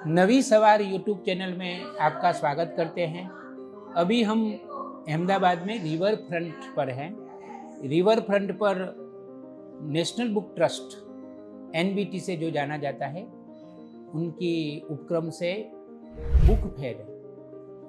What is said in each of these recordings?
नवी सवार YouTube channel में आपका स्वागत करते हैं। अभी हम अहमदाबाद में रिवर फ्रंट पर हैं। रिवर फ्रंट पर नेशनल बुक ट्रस्ट NBT से जो जाना जाता है, उनकी उपक्रम से बुक फेयर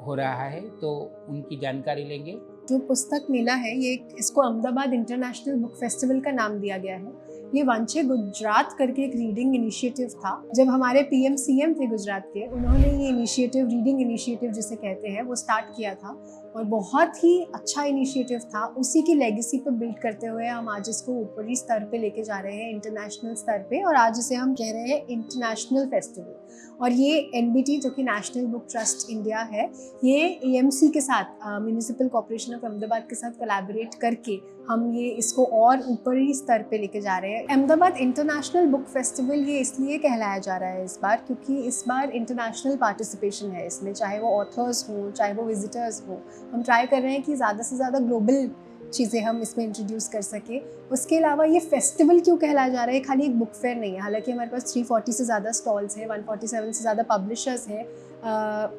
हो रहा है, तो उनकी जानकारी लेंगे। जो पुस्तक मेला है इसको अहमदाबाद इंटरनेशनल बुक फेस्टिवल का नाम दिया गया है। ये वांचे गुजरात करके एक रीडिंग इनिशिएटिव था। जब हमारे PM CM थे गुजरात के, उन्होंने ये इनिशिएटिव, रीडिंग इनिशिएटिव जिसे कहते हैं, वो स्टार्ट किया था और बहुत ही अच्छा इनिशिएटिव था। उसी की लेगेसी पे बिल्ड करते हुए हम आज इसको ऊपरी स्तर पे लेके जा रहे हैं, इंटरनेशनल स्तर पे, और आज इसे हम कह रहे हैं इंटरनेशनल फेस्टिवल। और ये NBT जो कि नेशनल बुक ट्रस्ट इंडिया है, ये AMC के साथ, म्यूनिसिपल कॉर्पोरेशन ऑफ अहमदाबाद के साथ कोलैबोरेट करके हम ये इसको और ऊपरी स्तर पे लेके जा रहे हैं। अहमदाबाद इंटरनेशनल बुक फेस्टिवल ये इसलिए कहलाया जा रहा है इस बार, क्योंकि इस बार इंटरनेशनल पार्टिसिपेशन है इसमें, चाहे वो ऑथर्स हों, चाहे वो विजिटर्स हों। हम ट्राई कर रहे हैं कि ज़्यादा से ज़्यादा ग्लोबल चीज़ें हम इसमें इंट्रोड्यूस कर सके। उसके अलावा ये फेस्टिवल क्यों कहलाया जा रहा है, खाली एक बुक फेयर नहीं है। हालांकि हमारे पास 340 से ज़्यादा स्टॉल्स हैं, 147 से ज़्यादा पब्लिशर्स हैं।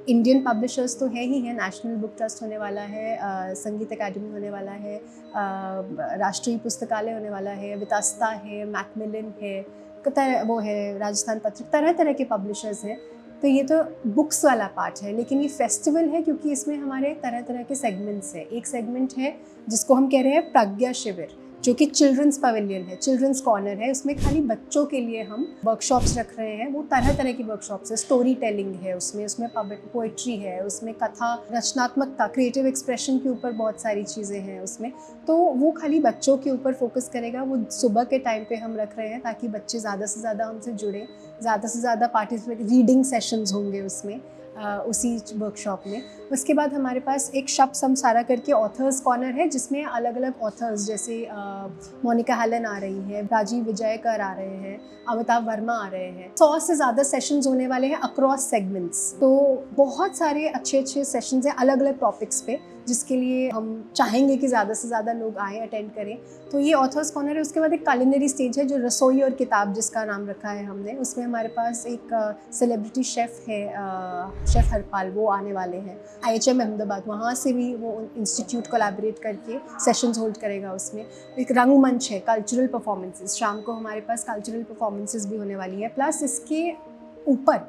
इंडियन पब्लिशर्स तो है ही है, नेशनल बुक ट्रस्ट होने वाला है, संगीत अकादमी होने वाला है, राष्ट्रीय पुस्तकालय होने वाला है, वितास्ता है, मैकमिलन है, वो है राजस्थान पत्रिका, तरह तरह के पब्लिशर्स हैं। तो ये तो बुक्स वाला पार्ट है, लेकिन ये फेस्टिवल है क्योंकि इसमें हमारे तरह तरह के सेगमेंट्स हैं। एक सेगमेंट है जिसको हम कह रहे हैं प्रज्ञा शिविर, जो कि चिल्ड्रंस पवेलियन है, चिल्ड्रंस कॉर्नर है। उसमें खाली बच्चों के लिए हम वर्कशॉप्स रख रहे हैं। वो तरह तरह की वर्कशॉप्स है, स्टोरी टेलिंग है उसमें पोइट्री है, उसमें कथा, रचनात्मकता, क्रिएटिव एक्सप्रेशन के ऊपर बहुत सारी चीज़ें हैं उसमें। तो वो खाली बच्चों के ऊपर फोकस करेगा। वो सुबह के टाइम पे हम रख रहे हैं ताकि बच्चे ज़्यादा से ज़्यादा हमसे जुड़े, ज़्यादा से ज़्यादा पार्टिसिपेट, रीडिंग सेशंस होंगे उसमें, उसी वर्कशॉप में। उसके बाद हमारे पास एक शब्द समसारा करके ऑथर्स कॉर्नर है, जिसमें अलग अलग ऑथर्स जैसे मोनिका हेलन आ रही है, राजीव विजयकर आ रहे हैं, अमिताभ वर्मा आ रहे हैं। 100 से ज़्यादा सेशंस होने वाले हैं अक्रॉस सेगमेंट्स। तो बहुत सारे अच्छे अच्छे सेशंस हैं अलग अलग टॉपिक्स पे, जिसके लिए हम चाहेंगे कि ज़्यादा से ज़्यादा लोग आएँ, अटेंड करें। तो ये ऑथर्स कॉर्नर है। उसके बाद एक कुलिनरी स्टेज है, जो रसोई और किताब जिसका नाम रखा है हमने। उसमें हमारे पास एक सेलिब्रिटी शेफ़ है, शेफ़ हरपाल, वो आने वाले हैं। IHM अहमदाबाद, वहाँ से भी वो इंस्टीट्यूट कोलैबोरेट करके सेशंस होल्ड करेगा। उसमें एक रंगमंच है, कल्चरल परफॉर्मेंसेस, शाम को हमारे पास कल्चरल परफॉर्मेंसेस भी होने वाली है। प्लस इसके ऊपर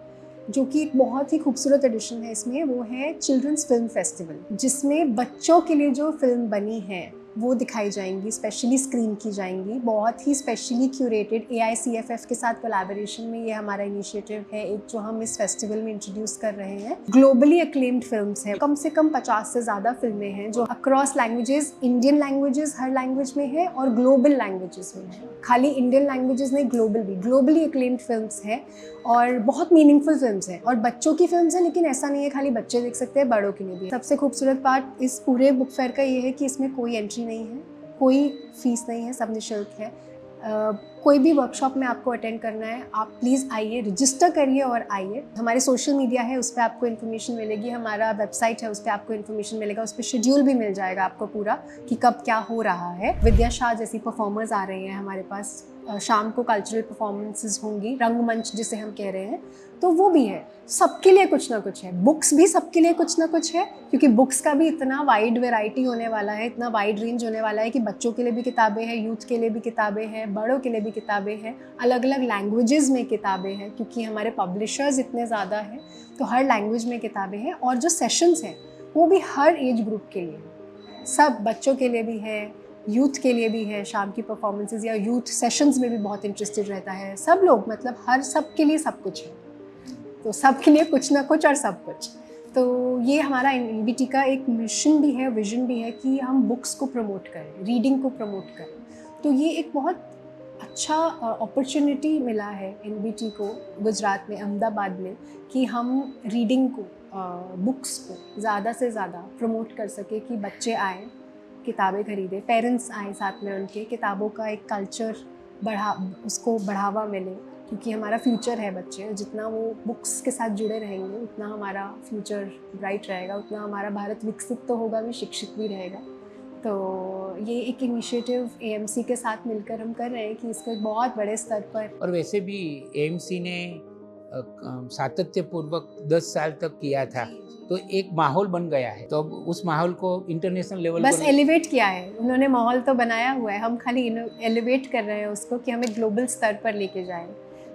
जो कि एक बहुत ही खूबसूरत एडिशन है इसमें, वो है चिल्ड्रंस फिल्म फेस्टिवल, जिसमें बच्चों के लिए जो फिल्म बनी है वो दिखाई जाएंगी, स्पेशली स्क्रीन की जाएंगी, बहुत ही स्पेशली क्यूरेटेड। AICFF के साथ कोलैबोरेशन में ये हमारा इनिशिएटिव है एक, जो हम इस फेस्टिवल में इंट्रोड्यूस कर रहे हैं। ग्लोबली अक्लेम्ड फिल्म्स हैं, कम से कम 50 से ज़्यादा फिल्में हैं जो अक्रॉस लैंग्वेजेस, इंडियन लैंग्वेजेस हर लैंग्वेज में है और ग्लोबल लैंग्वेजेस में है। खाली इंडियन लैंग्वेजेस नहीं, ग्लोबल भी, ग्लोबली अक्लेम्ड फिल्म्स हैं और बहुत मीनिंगफुल फिल्म्स हैं। और बच्चों की फिल्म्स हैं, लेकिन ऐसा नहीं है खाली बच्चे देख सकते हैं, बड़ों के लिए भी। सबसे खूबसूरत पार्ट इस पूरे बुक फेयर का ये है कि इसमें कोई एंट्री नहीं है, कोई फीस नहीं है, सब निःशुल्क है। कोई भी वर्कशॉप में आपको अटेंड करना है, आप प्लीज़ आइए, रजिस्टर करिए और आइए। हमारे सोशल मीडिया है, उस पर आपको इन्फॉर्मेशन मिलेगी। हमारा वेबसाइट है, उस पर आपको इन्फॉर्मेशन मिलेगा। उस पर शेड्यूल भी मिल जाएगा आपको पूरा कि कब क्या हो रहा है। विद्या शाह जैसी परफॉर्मर्स आ रही हैं हमारे पास। शाम को कल्चरल परफॉर्मेंसेस होंगी, रंगमंच जिसे हम कह रहे हैं, तो वो भी है। सबके लिए कुछ ना कुछ है। बुक्स भी सबके लिए कुछ ना कुछ है, क्योंकि बुक्स का भी इतना वाइड वैरायटी होने वाला है, इतना वाइड रेंज होने वाला है कि बच्चों के लिए भी किताबें हैं, यूथ के लिए भी किताबें हैं, बड़ों के लिए भी किताबें हैं, अलग अलग लैंग्वेजेस में किताबें हैं, क्योंकि हमारे पब्लिशर्स इतने ज़्यादा हैं, तो हर लैंग्वेज में किताबें हैं। और जो सेशंस हैं वो भी हर एज ग्रुप के लिए, सब बच्चों के लिए भी है, यूथ के लिए भी है। शाम की परफॉर्मेंसेस या यूथ सेशंस में भी बहुत इंटरेस्टेड रहता है सब लोग, मतलब हर सब के लिए सब कुछ है। तो सब के लिए कुछ ना कुछ और सब कुछ। तो ये हमारा NBT का एक मिशन भी है, विजन भी है कि हम बुक्स को प्रमोट करें, रीडिंग को प्रमोट करें। तो ये एक बहुत अच्छा अपॉर्चुनिटी मिला है NBT को गुजरात में, अहमदाबाद में, कि हम रीडिंग को, बुक्स को ज़्यादा से ज़्यादा प्रमोट कर सके, कि बच्चे आएँ, किताबें खरीदें, पेरेंट्स आएँ साथ में, उनके किताबों का एक कल्चर उसको बढ़ावा मिले, क्योंकि हमारा फ्यूचर है बच्चे। जितना वो बुक्स के साथ जुड़े रहेंगे, उतना हमारा फ्यूचर ब्राइट रहेगा, उतना हमारा भारत विकसित तो होगा भी, शिक्षित भी रहेगा। तो ये एक इनिशिएटिव AMC के साथ मिलकर हम कर रहे हैं कि इसको एक बहुत बड़े स्तर पर। और वैसे भी AMC ने सातत्यपूर्वक 10 साल तक किया था, तो एक माहौल बन गया है। तो अब उस माहौल को इंटरनेशनल लेवल बस पर एलिवेट किया है उन्होंने, माहौल तो बनाया हुआ है, हम खाली एलिवेट कर रहे हैं उसको कि हमें ग्लोबल स्तर पर लेके जाए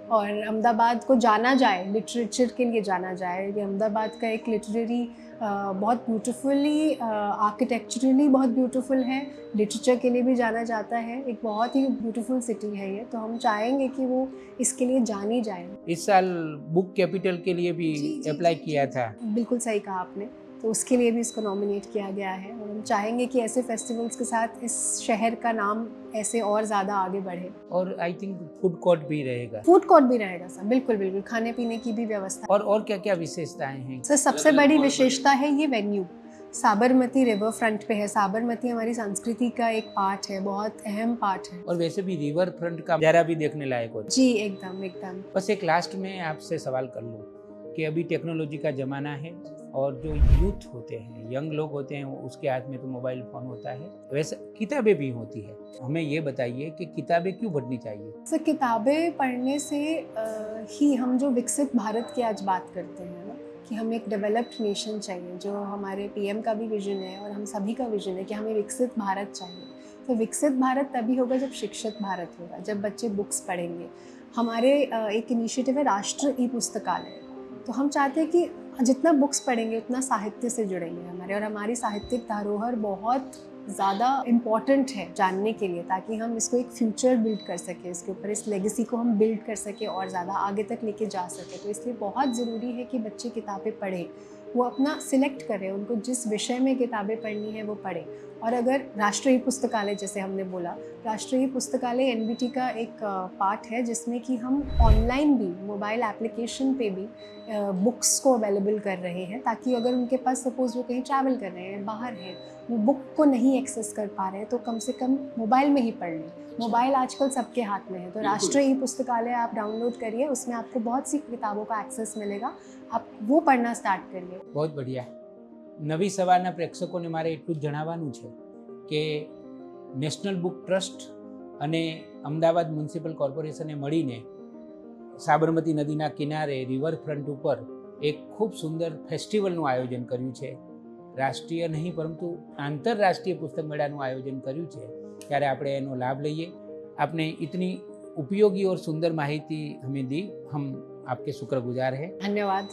और अहमदाबाद को जाना जाए, लिटरेचर के लिए जाना जाए। ये अहमदाबाद का एक लिटरेरी बहुत ब्यूटीफुली, आर्किटेक्चरली बहुत ब्यूटीफुल है, लिटरेचर के लिए भी जाना जाता है, एक बहुत ही ब्यूटीफुल सिटी है ये। तो हम चाहेंगे कि वो इसके लिए जानी जाए। इस साल बुक कैपिटल के लिए भी अप्लाई किया था। बिल्कुल सही कहा आपने, तो उसके लिए भी इसको नॉमिनेट किया गया है और हम चाहेंगे कि ऐसे फेस्टिवल्स के साथ इस शहर का नाम ऐसे और ज़्यादा आगे बढ़े। और आई थिंक फूड कोर्ट भी रहेगा। फूड कोर्ट भी रहेगा सर, बिल्कुल बिल्कुल, खाने पीने की भी व्यवस्था। और क्या क्या विशेषताएं हैं? सर सबसे बड़ी विशेषता है ये वेन्यू, साबरमती रिवर फ्रंट पे है। साबरमती हमारी संस्कृति का एक पार्ट है, बहुत अहम पार्ट है। और वैसे भी रिवर फ्रंट का नजारा भी देखने लायक होता है। जी एकदम एकदम। बस एक लास्ट में आपसे सवाल कर लूँ कि अभी टेक्नोलॉजी का ज़माना है और जो यूथ होते हैं, यंग लोग होते हैं, उसके हाथ में तो मोबाइल फ़ोन होता है, वैसे किताबें भी होती है। हमें ये बताइए कि किताबें क्यों पढ़नी चाहिए? सर किताबें पढ़ने से ही हम जो विकसित भारत की आज बात करते हैं ना, कि हमें एक डेवलप्ड नेशन चाहिए, जो हमारे पीएम का भी विजन है और हम सभी का विजन है कि हमें विकसित भारत चाहिए। तो विकसित भारत तभी होगा जब शिक्षित भारत होगा, जब बच्चे बुक्स पढ़ेंगे। हमारे एक इनिशिएटिव है राष्ट्र ई पुस्तकालय, तो हम चाहते हैं कि जितना बुक्स पढ़ेंगे उतना साहित्य से जुड़ेंगे हमारे, और हमारी साहित्यिक धरोहर बहुत ज़्यादा इम्पॉर्टेंट है जानने के लिए, ताकि हम इसको एक फ्यूचर बिल्ड कर सकें, इसके ऊपर इस लेगेसी को हम बिल्ड कर सकें और ज़्यादा आगे तक लेके जा सकें। तो इसलिए बहुत ज़रूरी है कि बच्चे किताबें पढ़ें, वो अपना सिलेक्ट करें, उनको जिस विषय में किताबें पढ़नी है वो पढ़ें। और अगर राष्ट्रीय पुस्तकालय, जैसे हमने बोला, राष्ट्रीय पुस्तकालय एनबीटी का एक पार्ट है जिसमें कि हम ऑनलाइन भी, मोबाइल एप्लीकेशन पे भी बुक्स को अवेलेबल कर रहे हैं, ताकि अगर उनके पास सपोज़ वो कहीं ट्रैवल कर रहे हैं, बाहर हैं, वो बुक को नहीं एक्सेस कर पा रहे हैं, तो कम से कम मोबाइल में ही पढ़ लें। मोबाइल आजकल सबके हाथ में है, तो राष्ट्रीय ई पुस्तकालय आप डाउनलोड करिए, उसमें आपको बहुत सी किताबों का एक्सेस मिलेगा, आप वो पढ़ना स्टार्ट करिए। बहुत बढ़िया। નવી સવારના પ્રેક્ષકોને મારે એટલું જ જણાવવાનું છે કે નેશનલ બુક ટ્રસ્ટ અને અમદાવાદ મ્યુનિસિપલ કોર્પોરેશને મળીને સાબરમતી નદીના કિનારે રિવરફ્રન્ટ ઉપર એક ખૂબ સુંદર ફેસ્ટિવલનું આયોજન કર્યું છે। રાષ્ટ્રીય નહીં પરંતુ આંતરરાષ્ટ્રીય પુસ્તક મેળાનું આયોજન કર્યું છે, ત્યારે આપણે એનો લાભ લઈએ। आपने इतनी उपयोगी और सुंदर माहिती हमें दी, हम आपके शुक्रगुजार हैं। धन्यवाद।